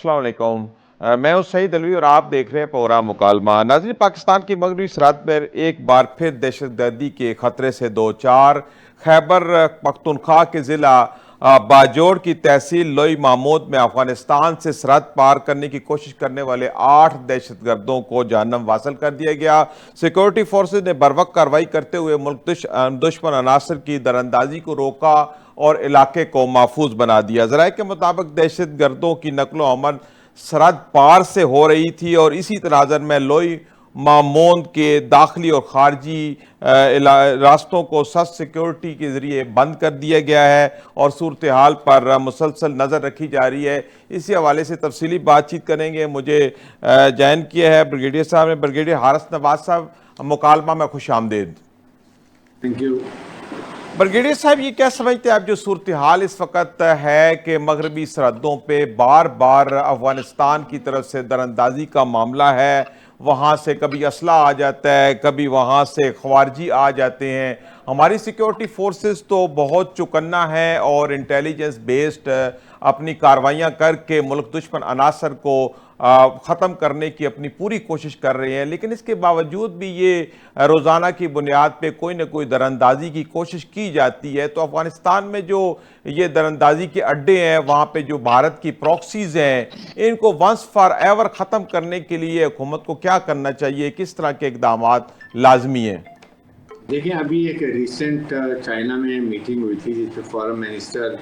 अस्सलाम वालेकुम। मैं हूं सईद अलवी और आप देख रहे हैं प्रोग्राम मुकालमा। नाज़रीन, पाकिस्तान की मगरबी सरहद पर एक बार फिर दहशतगर्दी के खतरे से दो चार। खैबर पख्तूनख्वा के ज़िला बाजोड़ की तहसील लोई महमूद में अफगानिस्तान से सरहद पार करने की कोशिश करने वाले 8 दहशतगर्दों को जहन्नम वासल कर दिया गया। सिक्योरिटी फोर्सेज ने बर्वक्त कार्रवाई करते हुए मुल्क दुश्मन अनासर की दरअंदाजी को रोका और इलाके को महफूज बना दिया। जराये के मुताबिक दहशत गर्दों की नकलो अमल सरहद पार से हो रही थी और इसी तनाजर में लोई मामोंद के दाखिली और खारजी रास्तों को सख्त सिक्योरिटी के जरिए बंद कर दिया गया है और सूरत हाल पर मुसलसल नज़र रखी जा रही है। इसी हवाले से तफसीली बातचीत करेंगे। मुझे ज्वाइन किया है ब्रिगेडियर साहब ने, ब्रिगेडियर हारिस नवाज साहब, मुकालमा में खुश आमदेद। Thank you. ब्रिगेडियर साहब, ये क्या समझते हैं आप, जो सूरत हाल इस वक्त है कि मगरबी सरहदों पे बार बार अफगानिस्तान की तरफ से दरअंदाजी का मामला है, वहाँ से कभी असला आ जाता है, कभी वहाँ से ख्वारजी आ जाते हैं। हमारी सिक्योरिटी फोर्सेस तो बहुत चौकन्ना है और इंटेलिजेंस बेस्ड अपनी कार्रवाइयाँ करके मुल्क दुश्मन अनासर को ख़त्म करने की अपनी पूरी कोशिश कर रहे हैं, लेकिन इसके बावजूद भी ये रोज़ाना की बुनियाद पे कोई ना कोई दरअंदाजी की कोशिश की जाती है। तो अफ़गानिस्तान में जो ये दरअंदाजी के अड्डे हैं, वहाँ पे जो भारत की प्रॉक्सीज हैं, इनको वंस फॉर एवर ख़त्म करने के लिए हुकूमत को क्या करना चाहिए, किस तरह के इकदाम लाजमी हैं? देखिए, अभी एक रिसेंट चाइना में मीटिंग हुई थी जिसमें फॉरेन मिनिस्टर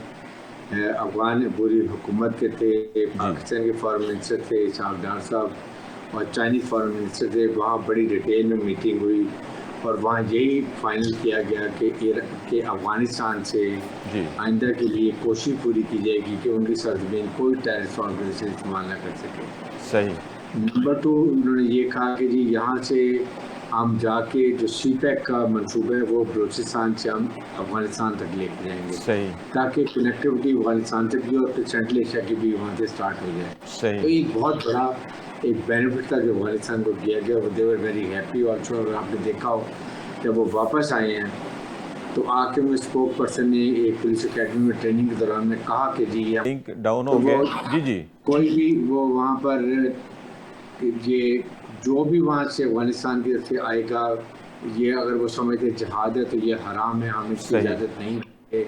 अफगान पूरी हुकूमत के थे, पाकिस्तान के फॉरेन मिनिस्टर थे शाहदार साहब और चाइनीज़ फॉरेन मिनिस्टर थे। वहाँ बड़ी डिटेल में मीटिंग हुई और वहाँ यही फाइनल किया गया कि अफगानिस्तान से आइंदा के लिए कोशिश पूरी की जाएगी कि उनकी सरजमीन कोई टेररिस्ट ऑर्गेनाइजेशन इस्तेमाल ना कर सके। सही। नंबर 2, उन्होंने ये कहा कि जी यहाँ से हम जाके जो सी पैक का मनसूबा है वो बलूचिस्तान से हम अफगानिस्तान तक लेके जाएंगे, सही। ताकि कनेक्टिविटी अफगानिस्तान तक भी और सेंट्रल एशिया की भी वहाँ से स्टार्ट हो जाए। सही। तो एक बहुत बड़ा एक बेनिफिट था जो अफगानिस्तान को दिया गया। वो देवर वेरी हैप्पी। और अगर आपने देखा हो जब वो वापस आए हैं तो आके वो स्पोक पर्सन ने एक पुलिस अकेडमी में ट्रेनिंग के दौरान में कहा कि जी लिंक डाउन हो गया। जी जी। कोई भी वो वहाँ पर ये जो भी वहाँ से अफगानिस्तान की तरफ से आएगा, ये अगर वो समझते जहाद है तो ये हराम है, हम इसकी इजाज़त नहीं देंगे,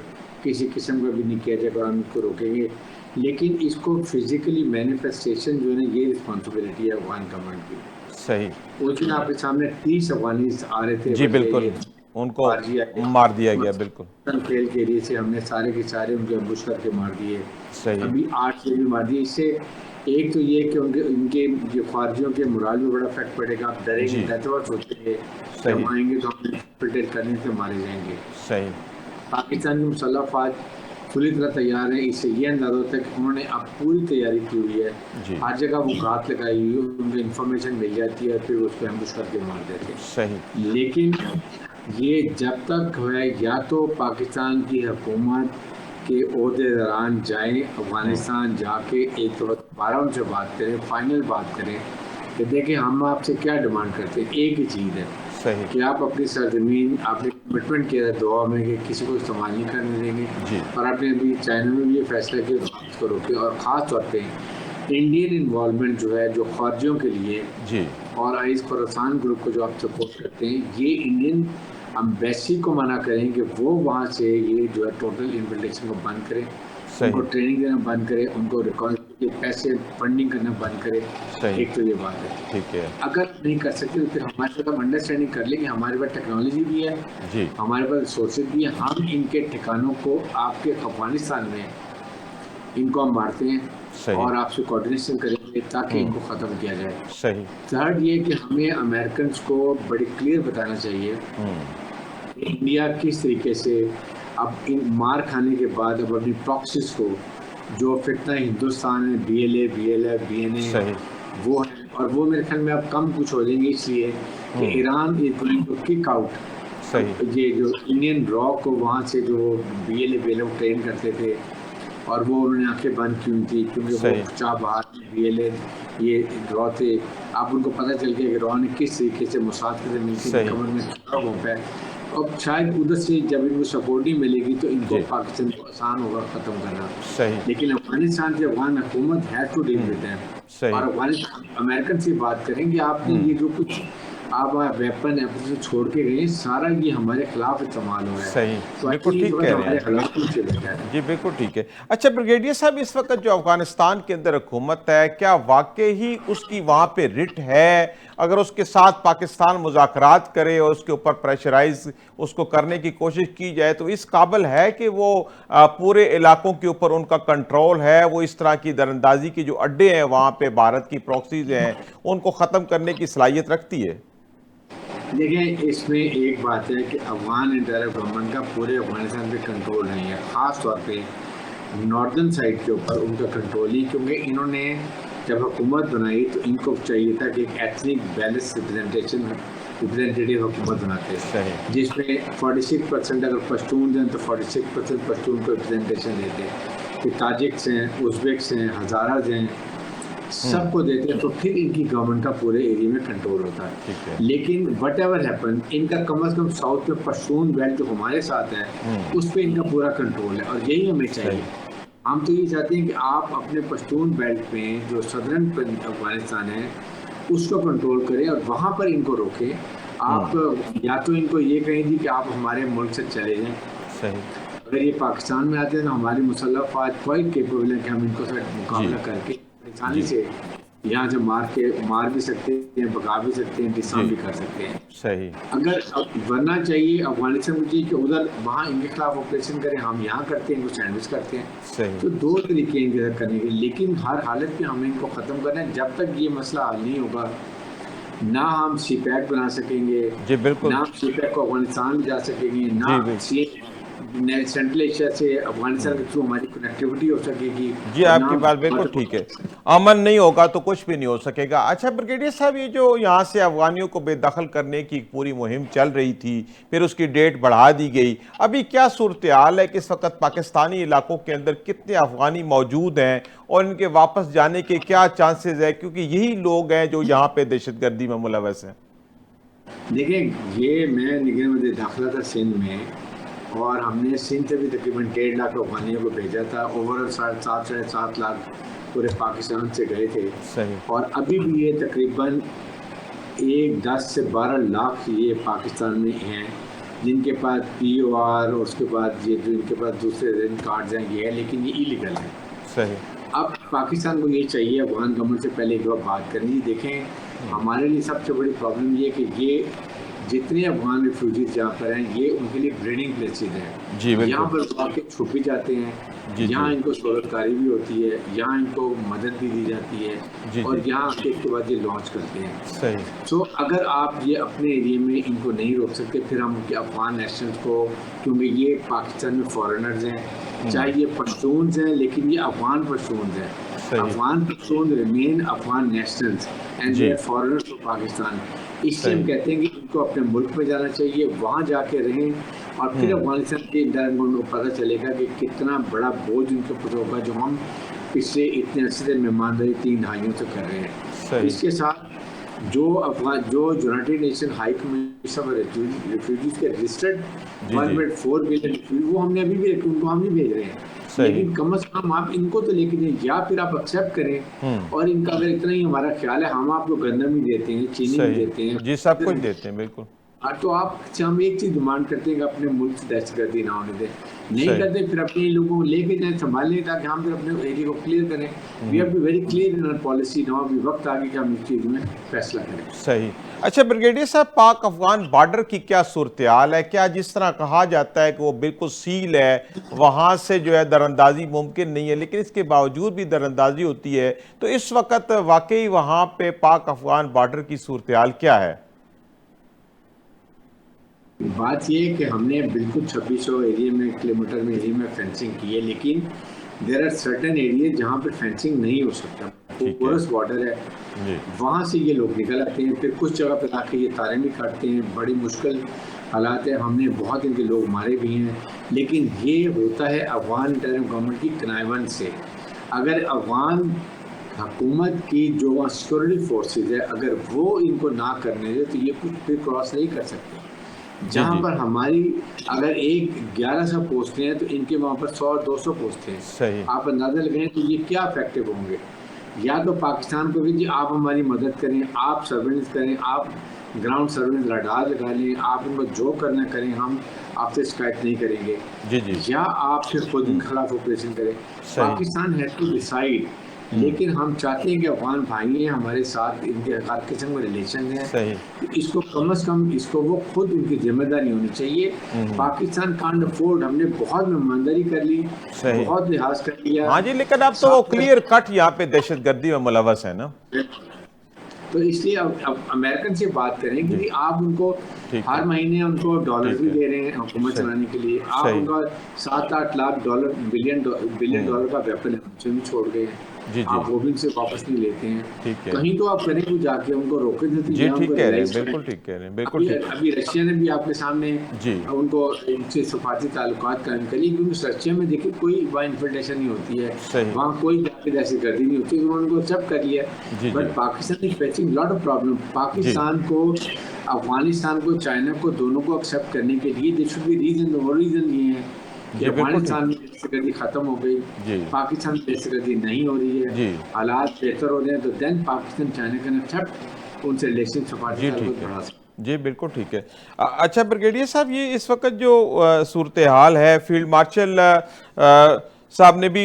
किसी किस्म का भी नहीं किया जाएगा, हम इसको रोकेंगे। लेकिन इसको फिजिकली मैनिफेस्टेशन जो है ना, ये रिस्पॉन्सिबिलिटी है अफगान गवर्नमेंट की। सही। उस दिन आपके सामने 30 अफगानीज आ रहे थे। जी बिल्कुल, उनको मार दिया गया। बिल्कुल खेल के एरिए से हमने सारे के सारे उनके अम्बुश करके मार दिए। सही। अभी 8 से भी मार दिए। इससे एक तो ये कि उनके जो खारजियों के मोराल में बड़ा इफेक्ट पड़ेगा। आप डरेंगे, दहशतवाद सोचेंगे, हम आएंगे तो हम प्रिटेक्ट करने से मारे जाएंगे। सही। पाकिस्तान की मुसल्लह फौज पूरी तरह तैयार है। इससे ये अंदाजा होता है कि उन्होंने अब पूरी तैयारी की हुई है। हर जगह वो घात लगाई हुई है, उनको इन्फॉर्मेशन मिल जाती है, फिर उसको एम्बुश करके मार देते हैं। सही। लेकिन ये जब तक है, या तो पाकिस्तान की हुकूमत के ओहदेदारान जाएं अफगानिस्तान, जाके एक तो दोबारा उनसे बात करें, फाइनल बात करें कि देखिए हम आपसे क्या डिमांड करते हैं। एक ही चीज़ है कि आप अपनी सरजमीन, आपने कमिटमेंट किया है दुआ में कि किसी को इस्तेमाल नहीं करने देंगे, और आपने अभी चाइना में भी ये फैसला किया इसको रोके। और ख़ास तौर पे इंडियन इन्वॉल्वमेंट जो है, जो खारजियों के लिए और आइस खुरासान ग्रुप को जो आप सपोर्ट करते हैं, ये इंडियन एम्बेसी को मना करें कि वो वहाँ से ये जो है टोटल इन्फिल्ट्रेशन को बंद करें, उनको ट्रेनिंग देना बंद करें, उनको पैसे फंडिंग करना बंद करें। एक तो ये बात है। ठीक है। अगर नहीं कर सकते तो फिर हमारे साथ हम अंडरस्टैंडिंग कर लेंगे। हमारे पास टेक्नोलॉजी भी है, हमारे पास रिसोर्सेज भी है। हम इनके ठिकानों को आपके अफगानिस्तान में इनको हम मारते हैं और आपसे कोऑर्डिनेशन करेंगे ताकि इनको ख़त्म किया जाए। सही। थर्ड ये कि हमें अमेरिकन को बड़ी क्लियर बताना चाहिए इंडिया किस तरीके से अब इन मार खाने के बाद अब अपनी प्रॉक्सीज को, जो फितना हिंदुस्तान में BLA, BLF, BNA वो है, और वो मेरे ख्याल में अब कम कुछ हो जाएंगे, इसलिए कि Iran is going to kick out ये जो इंडियन रॉ को वहाँ से जो BLA, BLF ट्रेन करते थे, और वो उन्होंने आंखें बंद की हुई थी क्योंकि वो चाह बाहर BLA ये रॉ थे। अब उनको पता चल गया कि रॉ ने किस तरीके से मुसाद के मिलकर कमर में खड़ा हो पाया। अब शायद उधर से जब इनको सपोर्ट नहीं मिलेगी तो इनको जी पाकिस्तान को आसान होगा ख़त्म करना। सही लेकिन अफ़गानिस्तान की अफ़गान हुकूमत has to deal with them. और सही अफ़गानिस्तान अमेरिकन से बात करें कि आपने ये जो कुछ आप वेपन ऐसे छोड़ के गए, सारा ये हमारे खिलाफ इस्तेमाल हो रहा है। सही तो आई बिल्कुल थिंक इस ठीक वक़्त कह रहे हैं हमारे आप हालात कुछ चले जा रहे हैं। जी बिल्कुल ठीक है। अच्छा ब्रिगेडियर साहब, इस वक्त जो अफगानिस्तान के अंदर हुकूमत है, क्या वाकई ही उसकी वहां पे रिट है? अगर उसके साथ पाकिस्तान मुज़ाकरात करे और उसके ऊपर प्रेशराइज उसको करने की कोशिश की जाए तो इस काबिल है कि वो पूरे इलाकों के ऊपर उनका कंट्रोल है, वो इस तरह की दरअंदाजी की जो अड्डे हैं वहां पे भारत की प्रॉक्सीज हैं उनको ख़त्म करने की सलाहियत रखती है? देखिए, इसमें एक बात है कि अफ़गान इंटरफ गवर्नमेंट का पूरे अफ़गानिस्तान पे कंट्रोल नहीं है। ख़ास तौर पे नॉर्दर्न साइड के ऊपर उनका कंट्रोल ही, क्योंकि इन्होंने जब हुकूमत बनाई तो इनको चाहिए था कि एक एथनिक बैलेंस रिप्रेजेंटेटिव हुकूमत बनाते सही हैं, जिसमें 46% अगर पश्तून हैं तो 46% पश्तून को रिप्रेजेंटेशन देते हैं, फिर ताजिक्स हैं, उज़्बेक्स हैं, हज़ाराज हैं, हम्म, सबको देते हैं, तो फिर इनकी गवर्नमेंट का पूरे एरिया में कंट्रोल होता ठीक है। है। लेकिन वट एवर हैपन, इनका कम अज़ कम साउथ में पश्तून बेल्ट जो हमारे साथ है, हम्म, उस पे इनका पूरा कंट्रोल है और यही हमें चाहिए। सही हम तो ये चाहते हैं कि आप अपने पश्तून बेल्ट में जो सदर्न अफ़गानिस्तान है, उसको कंट्रोल करें और वहाँ पर इनको रोकें। आप हम्म, या तो इनको ये कहें जी कि आप हमारे मुल्क से चले जाएँ। सही अगर ये पाकिस्तान में आते हैं तो हमारी मुसल्लह फ़ौज क्वाइट कैपेबल है कि हम इनको साथ जी मुकाबला करके आसानी जी से यहाँ से मार भी सकते हैं, भगा भी सकते हैं, जी डिसआर्म भी कर सकते हैं। सही अगर वरना चाहिए अफ़गानिस्तान को चाहिए कि उधर वहाँ इनके खिलाफ ऑपरेशन करें, हम यहाँ करते हैं, इनको सैंडविच करते हैं। सही तो 2 तरीके हैं इनके साथ करने के, लेकिन हर हालत में हमें इनको ख़त्म करना है। जब तक ये मसला हल नहीं होगा, ना हम सीपैक बना सकेंगे, जी ना बिल्कुल हम सीपैक को अफ़गानिस्तान ले जा सकेंगे, ना जी बिल्कुल सी सेंट्रल एशिया से अफ़गानिस्तान हम्म, के थ्रू हमारी कनेक्टिविटी हो सकेगी जी और ना आपकी हम बात बिल्कुल ठीक है। अमन नहीं होगा तो कुछ भी नहीं हो सकेगा। अच्छा ब्रिगेडियर साहब, ये जो यहाँ से अफगानियों को बेदखल करने की पूरी मुहिम चल रही थी, फिर उसकी डेट बढ़ा दी गई, अभी क्या सूरत हाल है कि इस वक्त पाकिस्तानी इलाकों के अंदर कितने अफगानी मौजूद हैं और इनके वापस जाने के क्या चांसेस है, क्योंकि यही लोग हैं जो यहाँ पे दहशतगर्दी में मुलवस हैं? देखिए, ये मैं निगरानी में दाखिला था सिंध में, और हमने सिंध से भी तकरीबन 1.5 लाख अफ़गानियों को भेजा था। ओवरऑल 7.5 लाख पूरे पाकिस्तान से गए थे। सही और अभी भी ये तकरीबन 10 से 12 लाख ये पाकिस्तान में हैं, जिनके पास पीओआर और उसके बाद ये जो इनके पास दूसरे रेन कार्ड्स हैं ये है, लेकिन ये इलीगल है। सही अब पाकिस्तान को ये चाहिए अफ़गान गवर्नमेंट से पहले एक बार बात करनी है। देखें, हमारे लिए सबसे बड़ी प्रॉब्लम ये है कि ये जितने अफ़गान रिफ्यूजीज जहाँ पर हैं, ये उनके लिए ब्रीडिंग प्लेसेस जी हैं। यहाँ बिल्कुल पर वो आके छुप भी जाते हैं, जी जी यहाँ इनको शोहरतकारी भी होती है, यहाँ इनको मदद भी दी जाती है, जी और जी यहाँ आके इसके बाद ये लॉन्च करते हैं। सही सो अगर आप ये अपने एरिया में इनको नहीं रोक सकते, फिर हम उनके अफ़गान नेशनल्स को, क्योंकि ये पाकिस्तान में फॉरेनर्स हैं, चाहे ये पश्तून्स हैं, लेकिन ये अफ़गान पश्तून्स हैं। सही Afghan Pashtun remain Afghan nationals and they जी आर फॉरेनर्स टू पाकिस्तान। इसलिए हम सही कहते हैं कि इनको अपने मुल्क में जाना चाहिए, वहाँ जाके रहें, और फिर अफ़गानिस्तान के इंटरनेट को पता चलेगा कि कितना बड़ा बोझ उनके ऊपर होगा, जो हम पिछले इतने अर्से से मेहमानदारी 3 दहाइयों से कर रहे हैं। सही इसके साथ जो United nation high commission for refugees के रजिस्टर्ड जी जी 1.4 बिलियन रिफ्यूजी, वो हमने अभी भी उनको हम नहीं भेज रहे हैं। सही लेकिन कम से कम आप इनको तो लेके जाइए, या फिर आप एक्सेप्ट करें, और इनका अगर इतना ही हमारा ख्याल है, हम आपको गंदम भी देते हैं, चीनी भी सही देते हैं, जी सब कुछ देते हैं बिल्कुल हाँ, तो आपसे हम एक चीज़ डिमांड करते हैं कि अपने मुल्क से दहशतगर्दी ना होने दें। नहीं सही करते, फिर अपने लोगों को लेके जाएं, संभालें, ताकि हम फिर अपने एरिया को क्लियर करें। We have to very clear in our policy now. अभी वक्त आ गया कि हम इस चीज़ में फैसला करें। सही। अच्छा ब्रिगेडियर साहब, पाक अफगान बॉर्डर की क्या सूरत हाल है? क्या जिस तरह कहा जाता है कि वो बिल्कुल सील है, वहां से जो है दरअंदाजी मुमकिन नहीं है, लेकिन इसके बावजूद भी दरअंदाजी होती है, तो इस वक्त वाकई वहां पे पाक अफगान बॉर्डर की सूरत हाल क्या है? बात ये है कि हमने बिल्कुल 2600 एरिया में किलोमीटर में एरिया में फेंसिंग की है, लेकिन देर आर सर्टेन एरिया जहाँ पे फेंसिंग नहीं हो सकता। ठीक है पोरस बॉर्डर है, जी वहाँ से ये लोग निकल आते हैं, फिर कुछ जगह पे आके ये तारें भी काटते हैं। बड़ी मुश्किल हालात है, हमने बहुत इनके लोग मारे भी हैं, लेकिन ये होता है अफगान इंटरिम गवर्नमेंट की कनाइवंस से। अगर अफगान हुकूमत की जो सिक्योरिटी फोर्सेज है, अगर वो इनको ना करने दे तो ये कुछ फिर क्रॉस नहीं कर सकते। जी जहाँ जी। पर हमारी अगर एक 1100 पोस्टें हैं तो इनके वहाँ पर 100-200 पोस्टें हैं। सही। आप अंदाज़ा लगाएं तो ये क्या इफेक्टिव होंगे। या तो पाकिस्तान को भी जी आप हमारी मदद करें, आप सर्वेलेंस करें, आप ग्राउंड सर्वेलेंस रडार लगा लें, आप इनको जो करना करें, हम आपसे शिकायत नहीं करेंगे। जी जी। या आप फिर खुद इनके खिलाफ ऑपरेशन करें। सही। Pakistan has to decide. लेकिन हम चाहते हैं कि अफगान भाई हैं हमारे साथ, इनके हर किस्म के रिलेशन हैं, सही। तो इसको कम से कम इसको वो खुद इनकी जिम्मेदारी होनी चाहिए। पाकिस्तान कांट अफोर्ड, हमने बहुत मेहमानदारी कर ली, सही। बहुत लिहाज कर लिया। हाँ जी, लेकिन अब तो वो साथ क्लियर कट यहाँ पे दहशतगर्दी में मुलवस है ना। तो इसलिए अब अमेरिकन से बात करें जी। कि आप उनको ठीक है। हर महीने उनको डॉलर ठीक भी है। दे रहे हैं हुकूमत सही। चलाने के लिए, आप सही। उनका 7-8 लाख डॉलर बिलियन डॉलर का वेपन हमसे भी छोड़ गए हैं, जी जी। आप वो भी उनसे वापस नहीं लेते हैं। ठीक है। कहीं तो आप करें कुछ जाके उनको रोके देते जी या ठीक उनको कह रहे हैं, रियलाइज करें। बिल्कुल ठीक कह रहे हैं, बिल्कुल अभी ठीक। अभी रशिया ने भी आपके सामने जी। उनको उनसे सफारती ताल्लुकात कायम कर लिए, क्योंकि रशिया में देखिए कोई वहाँ इन्फिल्ट्रेशन नहीं होती है, सही। वहाँ कोई जाके दहशतगर्दी नहीं होती, उन्होंने उनको एक्सेप्ट कर लिया। जी बट जी। Pakistan is facing lot of problem. जी पाकिस्तान को, अफगानिस्तान को, चाइना को, दोनों को एक्सेप्ट करने के लिए दे शुड बी रीजन, और रीजन ये है कि जी बिल्कुल ठीक। अफगानिस्तान में दहशतगर्दी खत्म हो गई, जी पाकिस्तान में दहशतगर्दी नहीं हो रही है, जी। हालात बेहतर हो रहे हैं, तो then Pakistan China can accept उनसे रिलेशन सफारती जी ताल्लुकात ठीक है। बढ़ा सकते। जी बिल्कुल ठीक है। अच्छा ब्रिगेडियर साहब, ये इस वक्त जो सूरत हाल है, फील्ड मार्शल साहब ने भी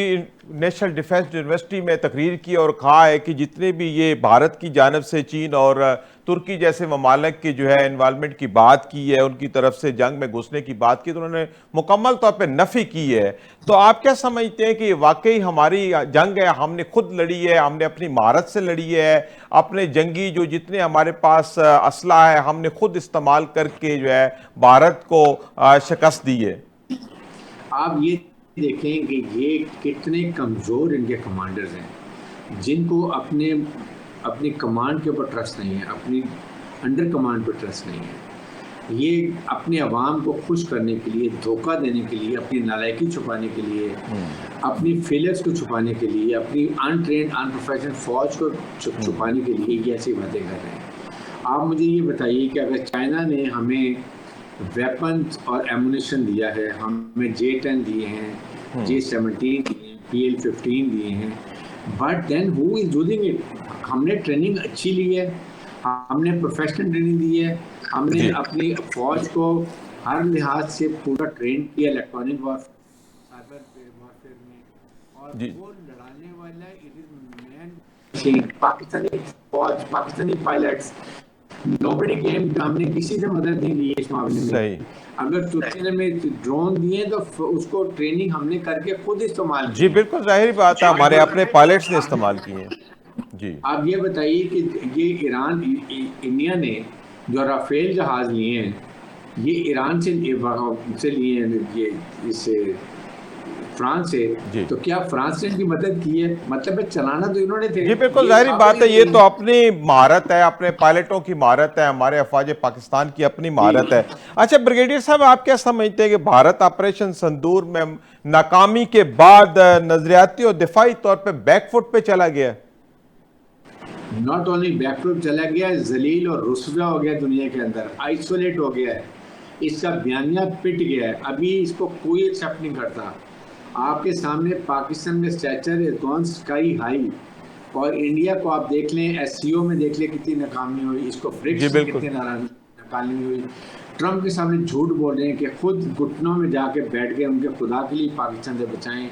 नेशनल डिफेंस यूनिवर्सिटी में तकरीर की और कहा है कि जितने भी ये भारत की जानब से चीन और तुर्की जैसे ममालिक की जो है इन्वॉल्वमेंट की बात की है, उनकी तरफ से जंग में घुसने की बात की, तो उन्होंने मुकम्मल तौर पे नफ़ी की है। तो आप क्या समझते हैं कि वाकई हमारी जंग है, हमने खुद लड़ी है, हमने अपनी महारत से लड़ी है, अपने जंगी जो जितने हमारे पास असला है हमने खुद इस्तेमाल करके जो है भारत को शिकस्त दी है? आप ये देखें कि ये कितने कमज़ोर इनके कमांडर्स हैं, जिनको अपने अपनी कमांड के ऊपर ट्रस्ट नहीं है, अपनी अंडर कमांड पर ट्रस्ट नहीं है। ये अपने अवाम को खुश करने के लिए, धोखा देने के लिए, अपनी नालायकी छुपाने के लिए, अपनी फेलियर्स को छुपाने के लिए, अपनी अनट्रेन्ड अनप्रोफेशनल फौज को छुपाने के लिए ये ऐसी बातें कर रहे हैं। आप मुझे ये बताइए कि अगर चाइना ने हमें वेपन्स और एमुनिशन दिया है, हमें J-10 दिए हैं, J-17 दिए हैं, PL-15 दिए हैं, but then who is doing it? हमने ट्रेनिंग अच्छी ली है, हमने प्रोफेशनल ट्रेनिंग दी है, हमने जी अपनी फौज को हर लिहाज से पूरा ट्रेन किया, इलेक्ट्रॉनिक वॉरफेयर, साइबर वॉरफेयर में, और जी। वो लड़ाने वाला इट इज मैन पाकिस्तानी फौज, पाकिस्तानी पायलट्स, नोबडी केम, हमने किसी से मदद नहीं ली इस मामले में। सही। अगर तुर्की ने में ड्रोन दिए तो उसको ट्रेनिंग हमने करके खुद इस्तेमाल जी की। बिल्कुल जाहिर बात है, हमारे अपने पायलट्स ने इस्तेमाल किए हैं। जी आप ये बताइए कि ये ईरान, इंडिया ने जो राफेल जहाज लिए हैं, ये ईरान से लिए हैं, ये इससे फ्रांस जी। से, तो क्या फ्रांस ने इनकी मदद की है? मतलब है चलाना तो इन्होंने थे। जी बिल्कुल ये जाहिर बात है, ये काफी तो अपनी महारत है, अपने पायलटों की महारत है, हमारे अफवाज पाकिस्तान की अपनी महारत है। अच्छा ब्रिगेडियर साहब, आप क्या समझते हैं कि भारत ऑपरेशन संदूर में नाकामी के बाद नजरियाती और दिफाई तौर पे बैकफुट पे चला गया? नॉट ओनली बैकवर्ड चला गया, जलील और रुस्वा हो गया, दुनिया के अंदर आइसोलेट हो गया है, इसका बयानिया पिट गया है, अभी इसको कोई एक्सेप्ट नहीं करता। आपके सामने पाकिस्तान का stature is gone sky high, और इंडिया को आप देख लें, एससीओ में देख लें कितनी नाकामी हुई, इसको जी ब्रिक्स में बिल्कुल। कितनी नाकामी हुई। ट्रम्प के सामने झूठ बोल रहे हैं कि खुद घुटनों में जाके बैठ गए, उनके खुदा के लिए पाकिस्तान से बचाएं,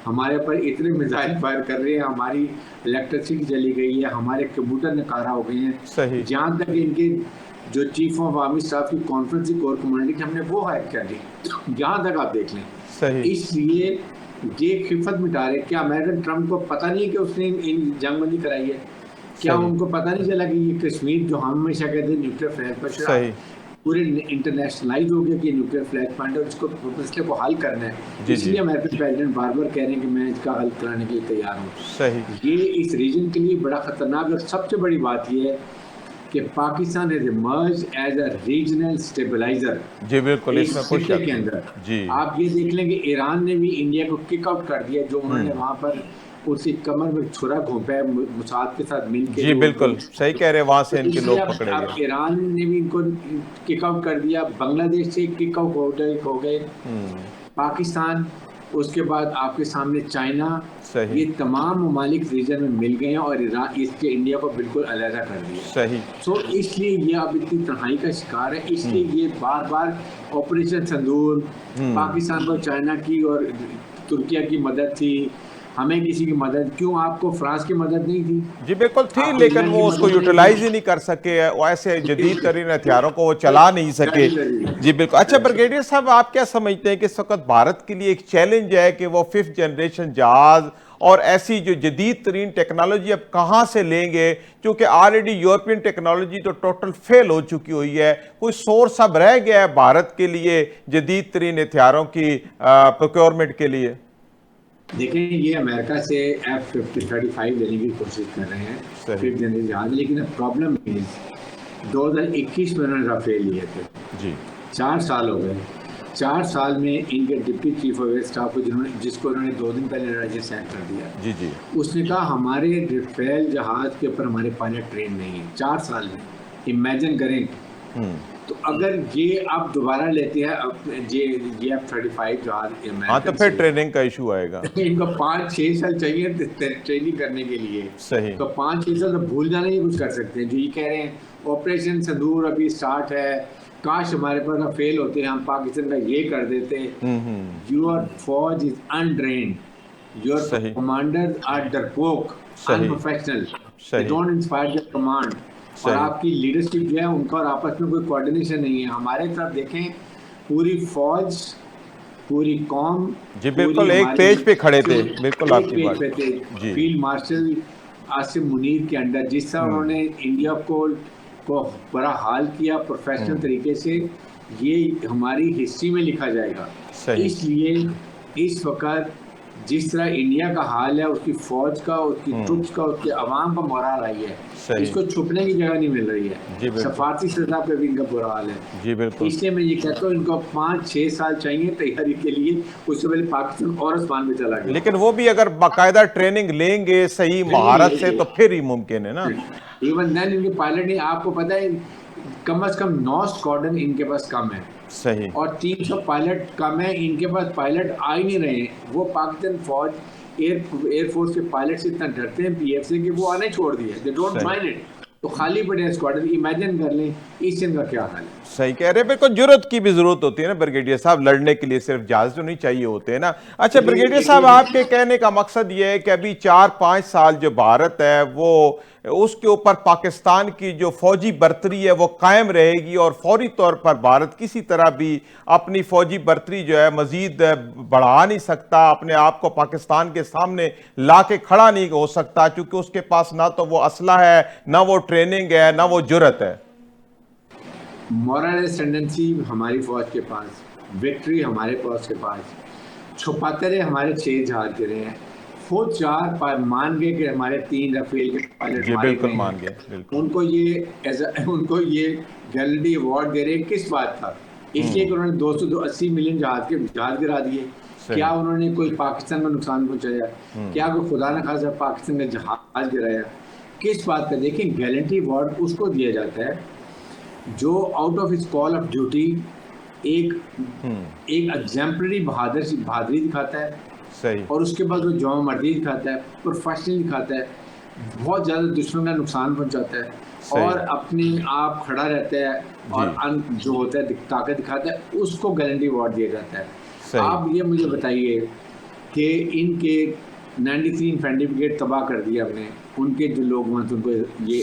हमारे ऊपर इतने मिसाइल फायर कर रहे हैं, हमारी इलेक्ट्रिसिटी चली गई है, हमारे कंप्यूटर नकारा हो गए हैं। सही। जहाँ तक इनके जो चीफ ऑफ आर्मी स्टाफ की कॉन्फ्रेंस कोर कमांडिंग हमने वो हायर कर ली, जहाँ तक आप देख लें। सही। इसलिए ये खिफत मिटा रहे। क्या अमेरिकन ट्रम्प को पता नहीं कि उसने इन जंगबंदी कराई है? क्या सही। उनको पता नहीं चला कि ये कश्मीर, जो हम हमेशा कहते हैं न्यूक्लियर फ्लैश पॉइंट, सही। पूरे इंटरनेशनलाइज हो गया कि न्यूक्लियर फ्लैश पॉइंट, और इसको मसले को हल करना है। जी, इसलिए जी। अमेरिकन प्रेसिडेंट बार बार कह रहे हैं कि मैं इसका हल कराने के लिए तैयार हूँ। सही। ये इस रीजन के लिए बड़ा खतरनाक, और सबसे बड़ी बात ये है कि Pakistan has emerge as a regional stabiliser जी बिल्कुल, इस इसमें कुछ खित्ते शक के नहीं। अंदर। जी आप ये देख लें कि ईरान ने भी इंडिया को किक आउट कर दिया, जो उन्होंने वहाँ पर उसकी कमर में छुरा घोंपा है मुसाद के साथ मिल के। जी बिल्कुल सही कह रहे हैं, वहां से इनके इसलिए लोग पकड़े अब गए। ईरान ने भी इनको किक आउट कर दिया, बांग्लादेश से किक आउट हो गए, पाकिस्तान, उसके बाद आपके सामने चाइना, सही ये तमाम ममालिक रीजन में मिल गए हैं और ईरान इसके इंडिया को बिल्कुल अलहदा कर दिया। सही। सो इसलिए ये अब इतनी तन्हाई का शिकार है, इसलिए ये बार बार ऑपरेशन संदूर, पाकिस्तान को चाइना की और तुर्किया की मदद थी, हमें किसी की मदद क्यों, आपको फ्रांस की मदद नहीं थी? जी बिल्कुल थी, आपको लेकिन इंग्लैंड वो की उसको मदद नहीं यूटिलाइज ही थी? नहीं कर सके, वो ऐसे जदीद तरीन हथियारों को वो चला नहीं सके। जी बिल्कुल। अच्छा ब्रिगेडियर साहब, आप क्या समझते हैं कि इस वक्त भारत के लिए एक चैलेंज है कि वो 5th जनरेशन जहाज और ऐसी जो जदीद तरीन टेक्नोलॉजी अब कहाँ से लेंगे, क्योंकि ऑलरेडी यूरोपियन टेक्नोलॉजी तो टोटल फेल हो चुकी हुई है, कोई सोर्स अब रह गया है भारत के लिए जदीद तरीन हथियारों की प्रोक्योरमेंट के लिए? देखें, ये अमेरिका से F-35 लेने की कोशिश कर रहे हैं, सही। 5th जनरेशन जहाज, लेकिन प्रॉब्लम इज 2021 में उन्होंने राफेल लिए थे, जी 4 साल हो गए। 4 साल में इनके deputy chief of air staff को जिसको उन्होंने 2 दिन पहले राज्य सेट कर दिया, जी जी उसने कहा हमारे राफेल जहाज के ऊपर हमारे पायलट ट्रेन नहीं है। 4 साल में इमेजिन करें। तो अगर ये आप दोबारा लेते हैं ये F-35 जहाज हाँ, तो अमेरिकन फिर से, ट्रेनिंग का इशू आएगा। इनको 5-6 साल चाहिए ट्रेनिंग करने के लिए। सही। तो 5-6 साल तो भूल जाना ही कुछ कर सकते हैं। जो ये कह रहे हैं ऑपरेशन संदूर अभी स्टार्ट है, काश हमारे पास फेल होते, हम पाकिस्तान का ये कर देते। योर फौज इज अनट्रेन्ड, योर सही कमांडर्स आर डरपोक, सही अनप्रोफेशनल, दे सही डोंट इंस्पायर देयर कमांड। और सही। आपकी लीडरशिप जो है उनका और आपस में कोई कोऑर्डिनेशन नहीं है। हमारे तरफ देखें, पूरी फौज, पूरी कौम, जी पूरी बिल्कुल एक हमारी पेज पे खड़े थे, बिल्कुल एक आपकी पेज बात। पे थे। जी फील्ड मार्शल आसिम मुनीर के अंडर जिस तरह उन्होंने इंडिया को बड़ा हाल किया प्रोफेशनल तरीके से, ये हमारी हिस्ट्री में लिखा जाएगा। सही इसलिए इस वक्त जिस तरह इंडिया का हाल है, उसकी फौज का, उसकी ट्रुप्स का, उसके अवाम का मोरल आई है, सही। इसको छुपने की जगह नहीं मिल रही जी है। बिल्कुल। सफारती सतह पे भी इनका बुरा हाल है। जी बिल्कुल। इसलिए मैं ये कहता हूँ इनको 5-6 साल चाहिए तैयारी के लिए। उससे पहले पाकिस्तान और आसमान में चला गया। लेकिन वो भी अगर बाकायदा ट्रेनिंग लेंगे सही महारत से, तो फिर ही मुमकिन है ना। इवन देन इनके पायलट नहीं, आपको पता है कम से कम 9 स्क्वाड्रन इनके पास कम है सही। और 300 पायलट कम है। इनके पास पायलट आ ही नहीं रहे हैं। वो पाकिस्तान फौज एयरफोर्स के पायलट से इतना डरते हैं पीएफ से कि वो आने छोड़ दिए, दे डोंट माइंड इट। तो खाली पड़े हैं स्क्वाड्रन। इमेजिन कर लें इस चीज का क्या हाल है। सही कह रहे हैं, बिल्कुल जुर्रत की भी जरूरत होती है ना ब्रिगेडियर साहब, लड़ने के लिए सिर्फ जहाज तो नहीं चाहिए होते हैं ना। अच्छा ब्रिगेडियर साहब, आपके कहने का मकसद ये है कि अभी 4-5 साल जो भारत है वो उसके ऊपर पाकिस्तान की जो फौजी बर्तरी है वो कायम रहेगी और फौरी तौर पर भारत किसी तरह भी अपनी फौजी बर्तरी जो है मजीद बढ़ा नहीं सकता, अपने आप को पाकिस्तान के सामने ला के खड़ा नहीं हो सकता, क्योंकि उसके पास ना तो वो असला है, ना वो ट्रेनिंग है, ना वो जुर्रत है। मॉरल एसेंडेंसी हमारी फौज के पास, विक्ट्री हमारे फौज के पास, छुपाते रहे हमारे 6 जहाज गिरे हैं। खुद 4 मान गए कि हमारे 3 राफेल के पायलट मारे बिल्कुल गए मान हैं। गए, बिल्कुल। उनको ये गैलेंट्री अवार्ड दे रहे किस बात का? इसलिए कि उन्होंने 280 मिलियन जहाज गिरा दिए। क्या उन्होंने कोई पाकिस्तान को नुकसान पहुंचाया? क्या कोई खुदा न खासा पाकिस्तान का जहाज गिराया? किस बात का? देखिए, गैलेंट्री अवार्ड उसको दिया जाता है जो out of his call of duty एक एग्जाम्पलरी बहादुरी दिखाता है। सही। और उसके बाद वो जौं मर्दी दिखाता है, प्रोफेशनल दिखाता है, बहुत ज़्यादा दुश्मन का नुकसान पहुंचाता है और अपने आप खड़ा रहता है और जो होता है ताकत दिखाता है, उसको गैलेंट्री अवार्ड दिया जाता है। आप ये मुझे बताइए कि इनके 93 इन्फेंट्री ब्रिगेड तबाह कर दिया हमने, उनके जो लोग हैं उनको ये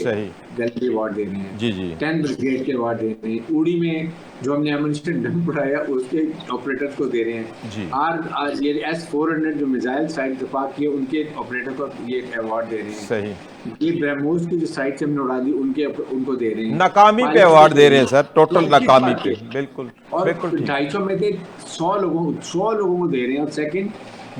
गैलेंट्री अवार्ड देने हैं। जी जी। 10 ब्रिगेड के अवार्ड देने हैं। उड़ी में जो हमने एमुनिशन डंप बढ़ाया उसके ऑपरेटर्स को दे रहे हैं जी। ये S-400 जो मिसाइल साइट दफा किए उनके ऑपरेटर को ये अवार्ड दे रहे हैं। सही। ये ब्रह्मोस की जो साइट से हमने उड़ा दी उनको दे रहे हैं। नाकामी पे अवार्ड दे रहे हैं सर, टोटल नाकामी पे। बिल्कुल। और बिल्कुल 250 में थे 100 लोगों को दे रहे हैं। और सेकंड,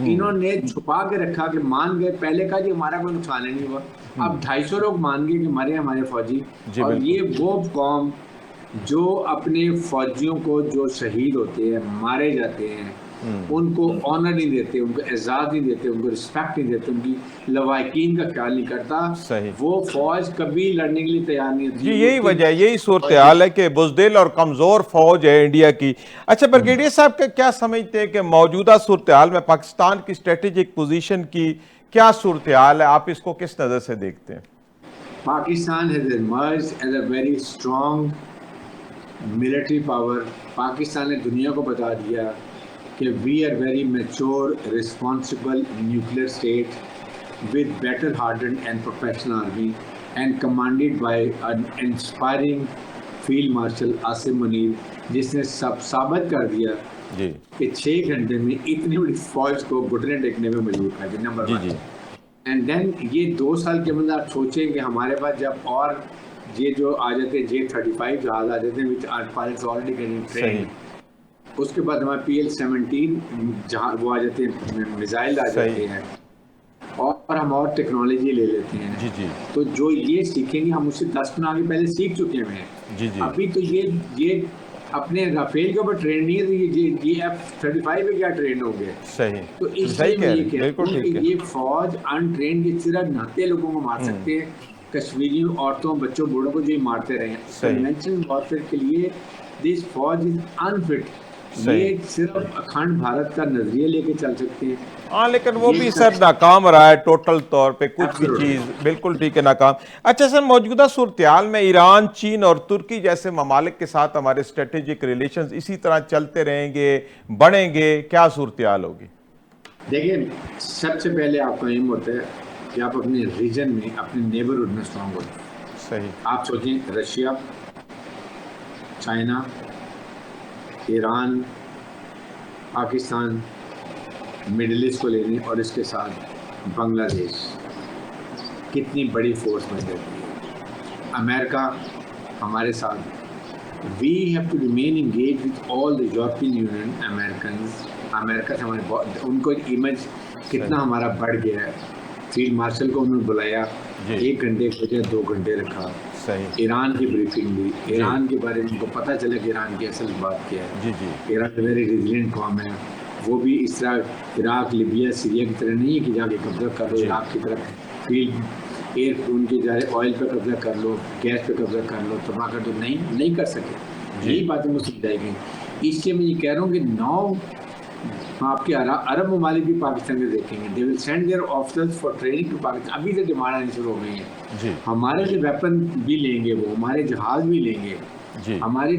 इन्होंने छुपा के रखा कि मान गए पहले का जी हमारा कोई नुकसान नहीं हुआ। अब 250 लोग मान गए कि मरे हमारे फौजी। और ये वो कौम जो अपने फौजियों को जो शहीद होते हैं, मारे जाते हैं, उनको ऑनर नहीं देते, उनको एजाज़ नहीं देते, उनको रिस्पेक्ट नहीं देते, उनकी लवाकिन का ख्याल नहीं करता, सही। वो फौज कभी लड़ने के लिए तैयार नहीं जी, होती। यही वजह है, यही सूरत हाल है कि बुज़दिल और कमज़ोर फौज है इंडिया की। अच्छा, ब्रिगेडियर साहब का क्या समझते हैं कि मौजूदा सूरत हाल में पाकिस्तान की स्ट्रेटेजिक पोजीशन की क्या सूरत हाल है, आप इसको किस नज़र से देखते हैं? Pakistan has emerged as a very strong military power. Pakistan ने दुनिया को बता दिया कि we are very mature responsible nuclear state with better harden and professional army and commanded by an inspiring field marshal Asim Munir, जिसने सब साबित कर दिया जी कि 6 घंटे में इतनी बड़ी फौज को घुटने टेकने में मजबूर कर दिया। नंबर जी 1। जी एंड देन ये 2 साल के अंदर आप सोचें कि हमारे पास जब और ये जो आ जाते हैं J-35 जहाज आ जाते हैं which are pilots already getting train, उसके बाद हमारे PL-17 जहाँ वो आ जाते हैं, मिसाइल आ जाते हैं, और हम और टेक्नोलॉजी ले लेते हैं। जी जी तो जो ये सीखेंगे हम उससे 10 गुना आगे पहले सीख चुके हुए हैं। जी जी अभी तो ये अपने राफेल के ऊपर ट्रेन नहीं है, तो ये F-35 पे क्या ट्रेन होंगे। सही तो सही इसलिए मैं कह ये रहे हैं, कहता बिल्कुल हूँ ठीक कि है। ये फौज अनट्रेन की सिर्फ नहाते लोगों को मार सकते हैं, कश्मीरियों, औरतों, बच्चों, बूढ़ों को जो ये मारते रहे हैं। सही। कन्वेंशनल वॉरफेयर के लिए दिस फौज इज अनफिट। सही। ये सिर्फ अखंड भारत का नजरिया लेके चल सकते हैं। हाँ, लेकिन वो ये भी सब सर नाकाम रहा है टोटल तौर पे, कुछ भी एब्सोल्युटली। चीज़ बिल्कुल ठीक है, नाकाम। अच्छा सर, मौजूदा सूरत में ईरान, चीन और तुर्की जैसे ममालिक के साथ हमारे स्ट्रेटेजिक रिलेशंस इसी तरह चलते रहेंगे, बढ़ेंगे, क्या सूरत होगी? देखिए, सबसे पहले आपका एम होता है कि आप अपने रीजन में, अपने नेबरहुड में स्ट्रांग हो जाए। सही। आप सोचें Russia, China, Iran, Pakistan, middle east को लेने और इसके साथ बांग्लादेश, कितनी बड़ी फोर्स बन जाती है। अमेरिका हमारे साथ, we have to remain engage with all the European Union Americans. America से हमारे उनको इमेज कितना हमारा बढ़ गया है। फील्ड मार्शल को उन्होंने बुलाया, 1 घंटे की बजाय 2 घंटे रखा। सही। ईरान की ब्रीफिंग दी, ईरान के बारे में उनको पता चला कि ईरान की असल बात क्या है। जी जी ईरान वेरी रेजिलिएंट कौम है, वो भी इस तरह इराक, लिबिया, सीरिया की तरह नहीं है कि जाके कब्जा कर लो। इराक की तरफ फील्ड एयर उनके जा रहे, ऑयल पे कब्जा कर लो, गैस पे कब्जा कर लो, तबाह कर दो, नहीं कर सके। यही बातें मुझे समझाई गई। इसलिए मैं ये कह रहा हूँ कि 9 आपके अरब ममालिक भी पाकिस्तान में देखेंगे। They will send their officers for training to Pakistan. अभी से डिमांड आनी शुरू हो गई है जी हमारे से वेपन भी लेंगे, वो हमारे जहाज भी लेंगे, जी हमारे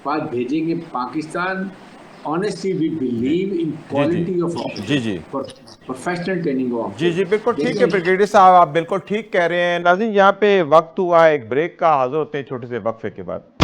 पास भेजेंगे। Pakistan honestly we believe in quality of जी जी प्रोफेशनल ट्रेनिंग ऑफ। जी जी बिल्कुल ठीक है ब्रिगेडियर साहब, आप बिल्कुल ठीक कह रहे हैं। नाज़रीन, यहाँ पे वक्त हुआ एक ब्रेक का, हाजिर होते हैं छोटे से वक्फे के बाद।